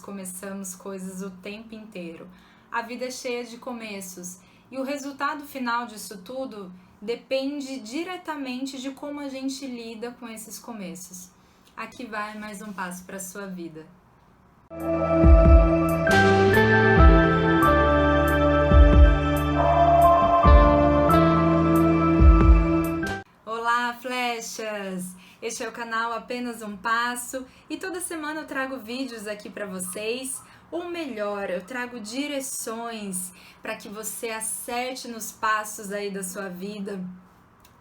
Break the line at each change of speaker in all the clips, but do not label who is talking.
começamos coisas o tempo inteiro. A vida é cheia de começos e o resultado final disso tudo depende diretamente de como a gente lida com esses começos. Aqui vai mais um passo para a sua vida. Olá, flechas! Este é o canal Apenas um Passo e toda semana eu trago vídeos aqui para vocês, ou melhor, eu trago direções para que você acerte nos passos aí da sua vida.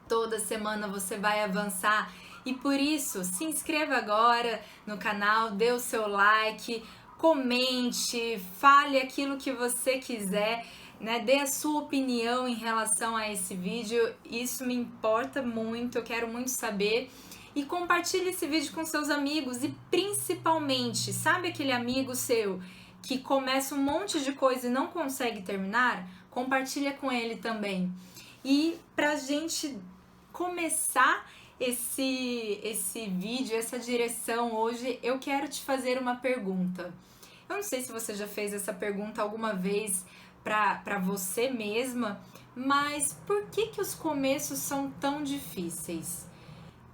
Toda semana você vai avançar e por isso se inscreva agora no canal, dê o seu like, comente, fale aquilo que você quiser, né? Dê a sua opinião em relação a esse vídeo, isso me importa muito, eu quero muito saber. E compartilhe esse vídeo com seus amigos e principalmente, sabe aquele amigo seu que começa um monte de coisa e não consegue terminar? Compartilha com ele também. E pra gente começar esse vídeo, essa direção hoje, eu quero te fazer uma pergunta. Eu não sei se você já fez essa pergunta alguma vez para você mesma, mas por que os começos são tão difíceis?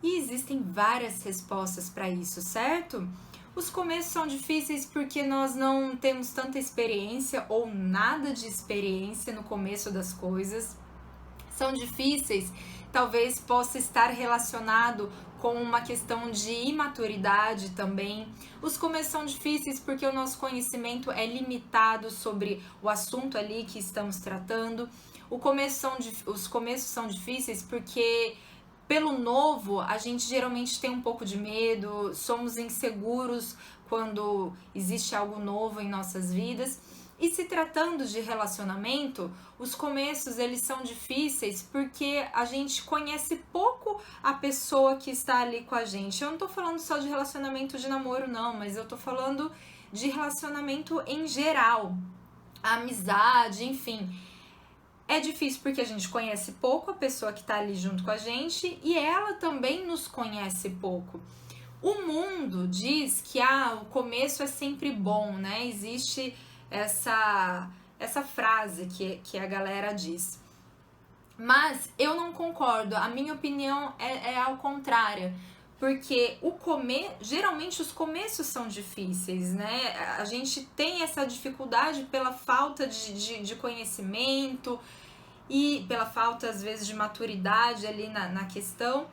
E existem várias respostas para isso, certo? Os começos são difíceis porque nós não temos tanta experiência ou nada de experiência no começo das coisas. São difíceis, talvez possa estar relacionado com uma questão de imaturidade também. Os começos são difíceis porque o nosso conhecimento é limitado sobre o assunto ali que estamos tratando. Os começos são difíceis porque pelo novo, a gente geralmente tem um pouco de medo, somos inseguros quando existe algo novo em nossas vidas. E se tratando de relacionamento, os começos eles são difíceis porque a gente conhece pouco a pessoa que está ali com a gente. Eu não tô falando só de relacionamento de namoro não, mas eu tô falando de relacionamento em geral, amizade, enfim. É difícil porque a gente conhece pouco a pessoa que está ali junto com a gente e ela também nos conhece pouco. O mundo diz que o começo é sempre bom, né? Existe essa frase que a galera diz. Mas eu não concordo, a minha opinião é ao contrário. Porque geralmente os começos são difíceis, né? A gente tem essa dificuldade pela falta de conhecimento e pela falta, às vezes, de maturidade ali na questão.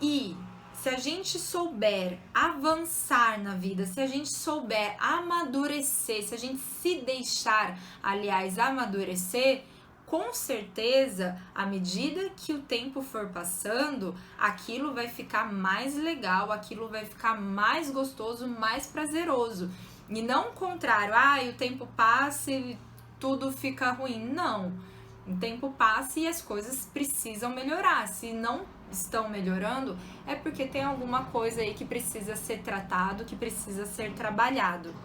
E se a gente souber avançar na vida, se a gente souber amadurecer, se a gente se deixar, aliás, amadurecer, com certeza, à medida que o tempo for passando, aquilo vai ficar mais legal, aquilo vai ficar mais gostoso, mais prazeroso. E não o contrário, o tempo passa e tudo fica ruim. Não, o tempo passa e as coisas precisam melhorar. Se não estão melhorando, é porque tem alguma coisa aí que precisa ser tratado, que precisa ser trabalhado.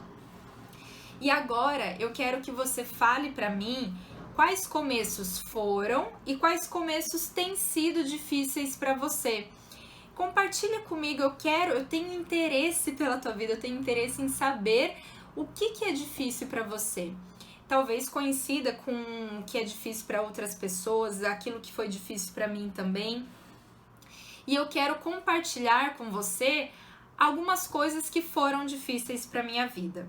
E agora eu quero que você fale para mim quais começos foram e quais começos têm sido difíceis para você. Compartilha comigo, eu tenho interesse pela tua vida, eu tenho interesse em saber o que é difícil para você. Talvez coincida com o que é difícil para outras pessoas, aquilo que foi difícil para mim também. E eu quero compartilhar com você algumas coisas que foram difíceis para minha vida.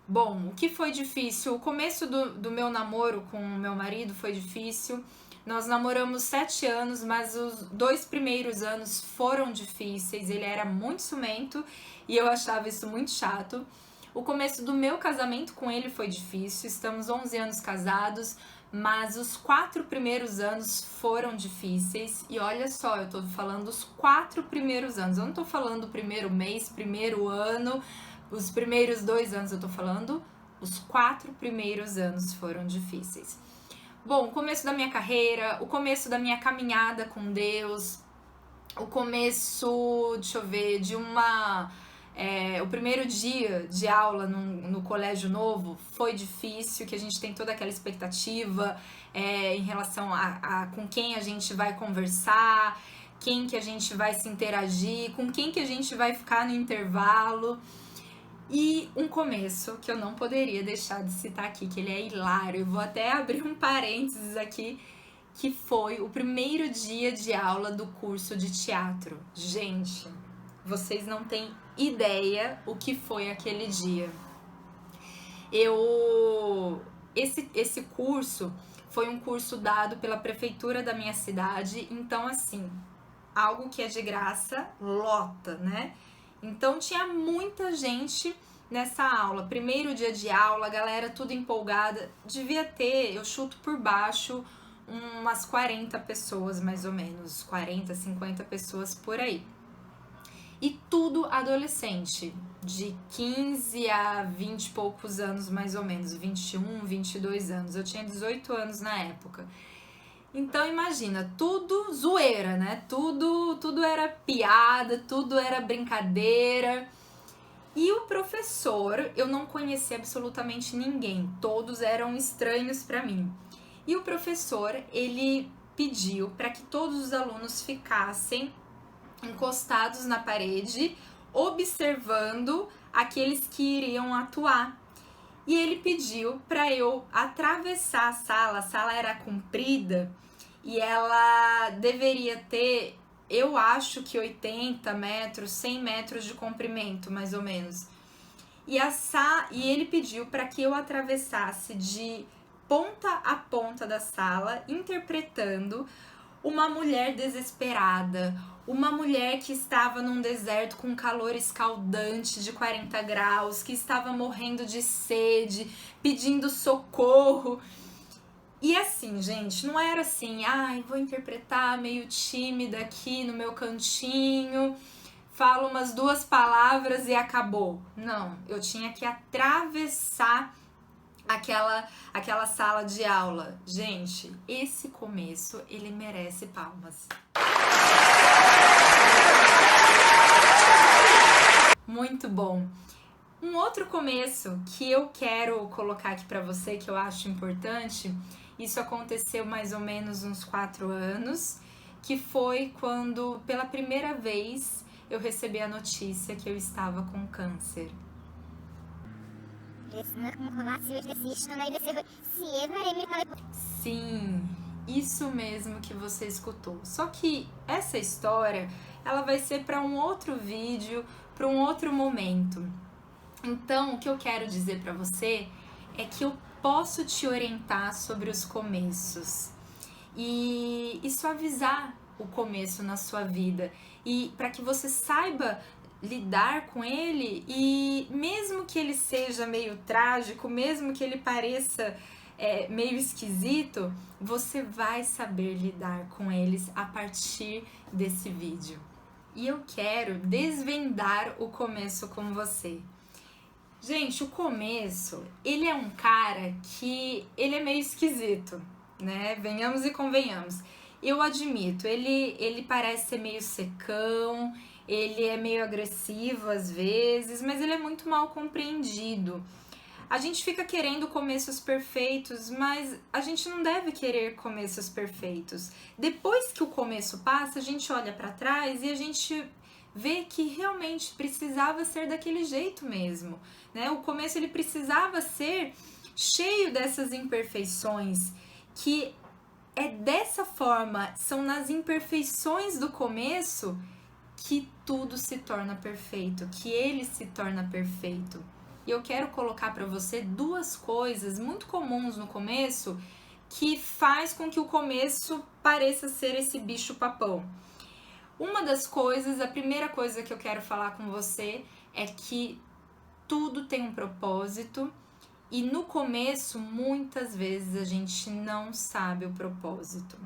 Bom, o que foi difícil? O começo do meu namoro com o meu marido foi difícil. Nós namoramos 7 anos, mas os 2 primeiros anos foram difíceis. Ele era muito ciumento e eu achava isso muito chato. O começo do meu casamento com ele foi difícil. Estamos 11 anos casados, mas os 4 primeiros anos foram difíceis. E olha só, eu tô falando os 4 primeiros anos. Eu não tô falando o primeiro mês, primeiro ano, os primeiros 2 anos. Eu tô falando os 4 primeiros anos foram difíceis. Bom, o começo da minha carreira, o começo da minha caminhada com Deus, o começo, o primeiro dia de aula no colégio novo foi difícil, que a gente tem toda aquela expectativa em relação a com quem a gente vai conversar, quem que a gente vai se interagir, com quem que a gente vai ficar no intervalo. E um começo que eu não poderia deixar de citar aqui, que ele é hilário, eu vou até abrir um parênteses aqui, que foi o primeiro dia de aula do curso de teatro. Gente, vocês não têm ideia o que foi aquele dia. Esse curso foi um curso dado pela prefeitura da minha cidade, então assim, algo que é de graça lota, né? Então tinha muita gente nessa aula. Primeiro dia de aula, a galera tudo empolgada. Devia ter, eu chuto por baixo, umas 40 pessoas mais ou menos, 40, 50 pessoas por aí. E tudo adolescente, de 15 a 20 e poucos anos mais ou menos, 21, 22 anos. Eu tinha 18 anos na época. Então imagina, tudo zoeira, né? Tudo era piada, tudo era brincadeira. E o professor, eu não conhecia absolutamente ninguém, todos eram estranhos para mim. E o professor, ele pediu para que todos os alunos ficassem encostados na parede, observando aqueles que iriam atuar. E ele pediu para eu atravessar a sala era comprida e ela deveria ter, eu acho que 80 metros, 100 metros de comprimento, mais ou menos. E ele pediu para que eu atravessasse de ponta a ponta da sala, interpretando uma mulher desesperada, uma mulher que estava num deserto com calor escaldante de 40 graus, que estava morrendo de sede, pedindo socorro. E assim, gente, não era assim, vou interpretar meio tímida aqui no meu cantinho, falo umas 2 palavras e acabou. Não, eu tinha que atravessar aquela sala de aula. Gente, esse começo, ele merece palmas. Muito bom. Um outro começo que eu quero colocar aqui para você, que eu acho importante, isso aconteceu mais ou menos uns 4 anos, que foi quando, pela primeira vez, eu recebi a notícia que eu estava com câncer. Sim, isso mesmo que você escutou. Só que essa história, ela vai ser para um outro vídeo, para um outro momento. Então, o que eu quero dizer para você é que eu posso te orientar sobre os começos e suavizar o começo na sua vida, e para que você saiba lidar com ele, e mesmo que ele seja meio trágico, mesmo que ele pareça meio esquisito, você vai saber lidar com eles a partir desse vídeo. E eu quero desvendar o começo com você. Gente, o começo, ele é um cara que ele é meio esquisito, né? Venhamos e convenhamos. Eu admito, ele parece ser meio secão, ele é meio agressivo às vezes, mas ele é muito mal compreendido. A gente fica querendo começos perfeitos, mas a gente não deve querer começos perfeitos. Depois que o começo passa, a gente olha para trás e a gente vê que realmente precisava ser daquele jeito mesmo, né? O começo ele precisava ser cheio dessas imperfeições, que é dessa forma, são nas imperfeições do começo que tudo se torna perfeito, que ele se torna perfeito. E eu quero colocar para você 2 coisas muito comuns no começo que faz com que o começo pareça ser esse bicho papão. Uma das coisas, a primeira coisa que eu quero falar com você é que tudo tem um propósito, e no começo, muitas vezes, a gente não sabe o propósito.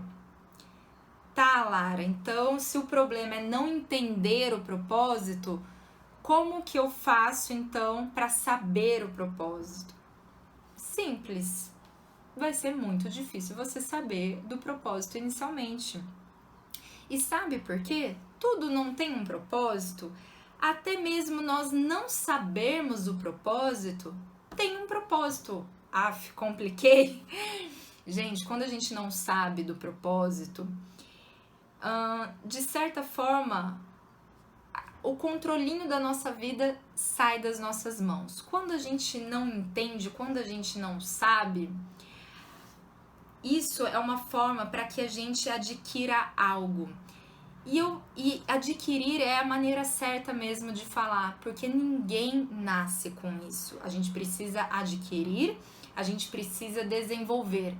Tá, Lara, então se o problema é não entender o propósito, como que eu faço então para saber o propósito? Simples. Vai ser muito difícil você saber do propósito inicialmente. E sabe por quê? Tudo não tem um propósito. Até mesmo nós não sabermos o propósito, tem um propósito. Compliquei. Gente, quando a gente não sabe do propósito, de certa forma, o controlinho da nossa vida sai das nossas mãos. Quando a gente não entende, quando a gente não sabe, isso é uma forma para que a gente adquira algo. E adquirir é a maneira certa mesmo de falar, porque ninguém nasce com isso. A gente precisa adquirir, a gente precisa desenvolver.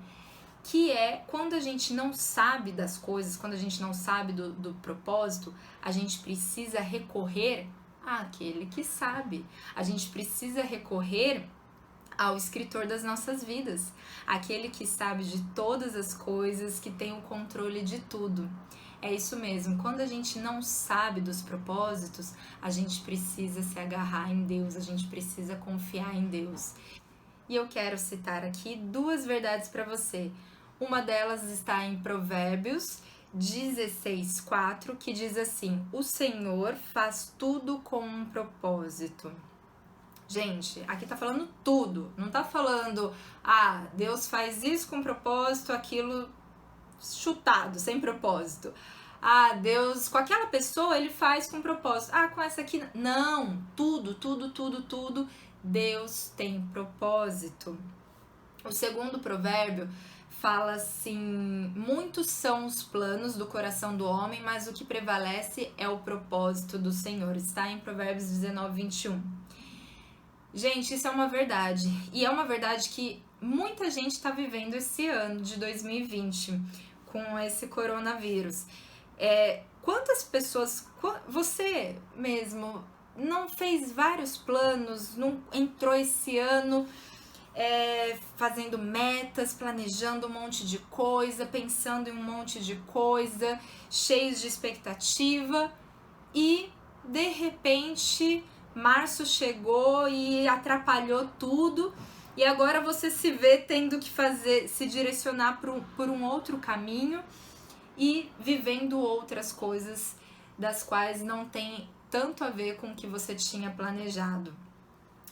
Que é quando a gente não sabe das coisas, quando a gente não sabe do propósito, a gente precisa recorrer àquele que sabe. A gente precisa recorrer ao escritor das nossas vidas, aquele que sabe de todas as coisas, que tem o controle de tudo. É isso mesmo, quando a gente não sabe dos propósitos, a gente precisa se agarrar em Deus, a gente precisa confiar em Deus. E eu quero citar aqui 2 verdades para você. Uma delas está em Provérbios 16:4, que diz assim: o Senhor faz tudo com um propósito. Gente, aqui tá falando tudo, não tá falando, Deus faz isso com propósito, aquilo chutado, sem propósito. Deus, com aquela pessoa ele faz com propósito. Com essa aqui, não, tudo, Deus tem propósito. O segundo provérbio fala assim: muitos são os planos do coração do homem, mas o que prevalece é o propósito do Senhor. Está em Provérbios 19:21. Gente, isso é uma verdade. E é uma verdade que muita gente está vivendo esse ano de 2020 com esse coronavírus. Quantas pessoas, você mesmo, não fez vários planos, não entrou esse ano fazendo metas, planejando um monte de coisa, pensando em um monte de coisa, cheios de expectativa, e de repente março chegou e atrapalhou tudo, e agora você se vê tendo que se direcionar por um outro caminho e vivendo outras coisas das quais não tem tanto a ver com o que você tinha planejado.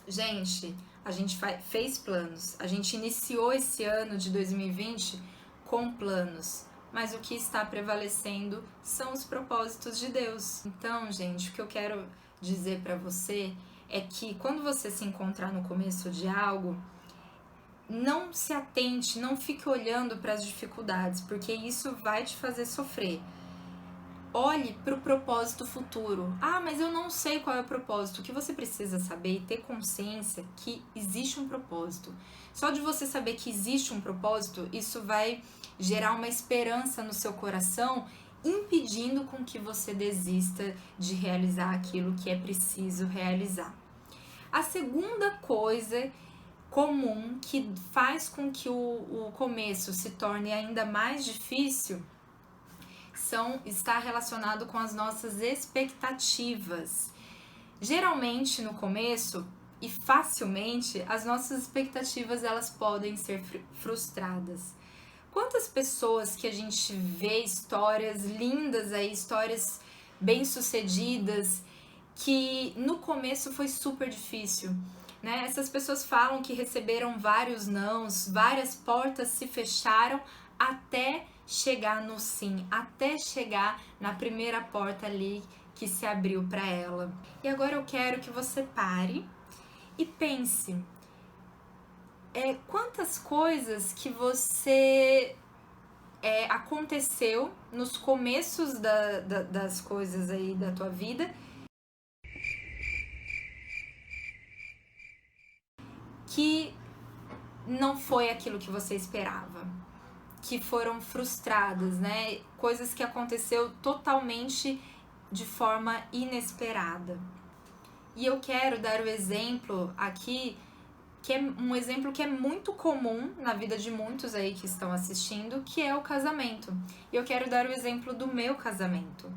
Gente, a gente fez planos, a gente iniciou esse ano de 2020 com planos, mas o que está prevalecendo são os propósitos de Deus. Então, gente, o que eu quero dizer para você é que quando você se encontrar no começo de algo, não se atente, não fique olhando para as dificuldades, porque isso vai te fazer sofrer. Olhe para o propósito futuro. Mas eu não sei qual é o propósito. O que você precisa saber e ter consciência que existe um propósito. Só de você saber que existe um propósito, isso vai gerar uma esperança no seu coração, impedindo com que você desista de realizar aquilo que é preciso realizar. A segunda coisa comum que faz com que o começo se torne ainda mais difícil está relacionado com as nossas expectativas. Geralmente no começo e facilmente as nossas expectativas elas podem ser frustradas. Quantas pessoas que a gente vê histórias lindas aí, histórias bem-sucedidas, que no começo foi super difícil, né? Essas pessoas falam que receberam vários nãos, várias portas se fecharam até chegar no sim, até chegar na primeira porta ali que se abriu para ela. E agora eu quero que você pare e pense quantas coisas que você aconteceu nos começos das coisas aí da tua vida que não foi aquilo que você esperava, que foram frustradas, né? Coisas que aconteceu totalmente de forma inesperada. E eu quero dar o exemplo aqui, que é um exemplo que é muito comum na vida de muitos aí que estão assistindo, que é o casamento. E eu quero dar o exemplo do meu casamento.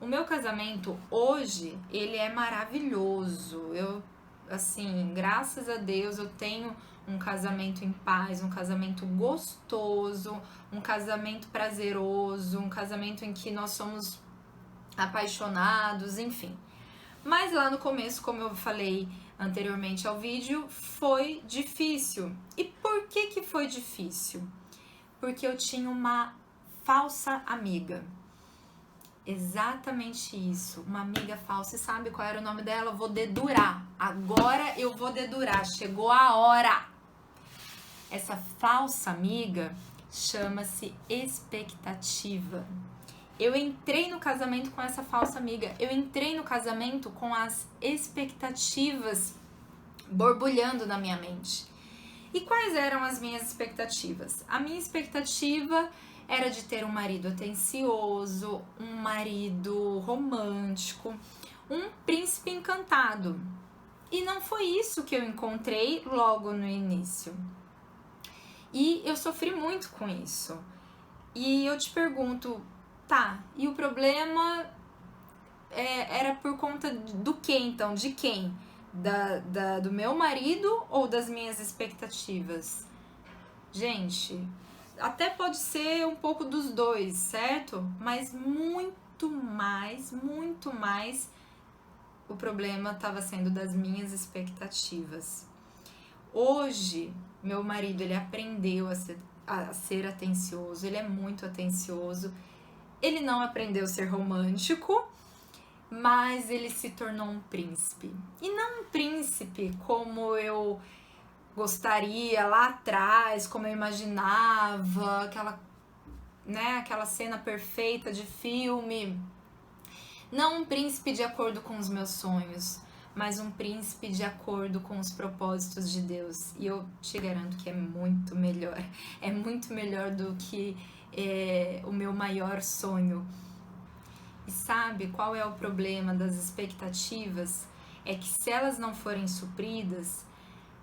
O meu casamento hoje, ele é maravilhoso. Eu, assim, graças a Deus, eu tenho um casamento em paz, um casamento gostoso, um casamento prazeroso, um casamento em que nós somos apaixonados, enfim. Mas lá no começo, como eu falei anteriormente ao vídeo, foi difícil. E por que foi difícil? Porque eu tinha uma falsa amiga. Exatamente isso, uma amiga falsa. E sabe qual era o nome dela? Eu vou dedurar. Agora eu vou dedurar, chegou a hora. Essa falsa amiga chama-se expectativa. Eu entrei no casamento com essa falsa amiga. Eu entrei no casamento com as expectativas borbulhando na minha mente. E quais eram as minhas expectativas? A minha expectativa era de ter um marido atencioso, um marido romântico, um príncipe encantado. E não foi isso que eu encontrei logo no início. E eu sofri muito com isso. E eu te pergunto, tá, e o problema era por conta do que então? De quem? Do meu marido ou das minhas expectativas? Gente, até pode ser um pouco dos dois, certo? Mas muito mais o problema estava sendo das minhas expectativas. Hoje, meu marido, ele aprendeu a ser atencioso, ele é muito atencioso. Ele não aprendeu a ser romântico, mas ele se tornou um príncipe. E não um príncipe como eu gostaria lá atrás, como eu imaginava, aquela cena perfeita de filme. Não um príncipe de acordo com os meus sonhos, mas um príncipe de acordo com os propósitos de Deus. E eu te garanto que é muito melhor. É muito melhor do que o meu maior sonho. E sabe qual é o problema das expectativas? É que se elas não forem supridas,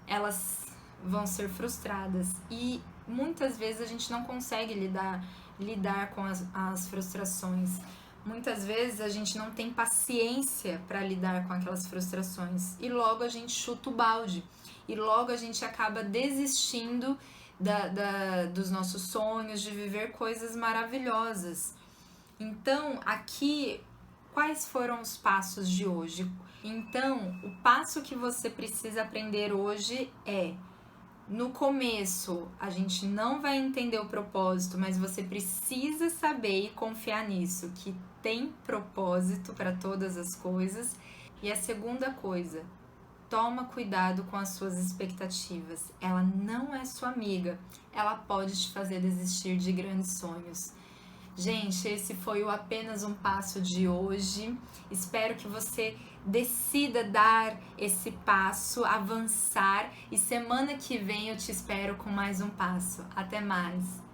elas vão ser frustradas. E muitas vezes a gente não consegue lidar com as frustrações. Muitas vezes a gente não tem paciência para lidar com aquelas frustrações. E logo a gente chuta o balde. E logo a gente acaba desistindo dos nossos sonhos, de viver coisas maravilhosas. Então, aqui, quais foram os passos de hoje? Então, o passo que você precisa aprender hoje é: no começo, a gente não vai entender o propósito, mas você precisa saber e confiar nisso, que tem propósito para todas as coisas. E a segunda coisa, toma cuidado com as suas expectativas. Ela não é sua amiga, ela pode te fazer desistir de grandes sonhos. Gente, esse foi o Apenas um Passo de hoje. Espero que você decida dar esse passo, avançar, e semana que vem eu te espero com mais um passo. Até mais!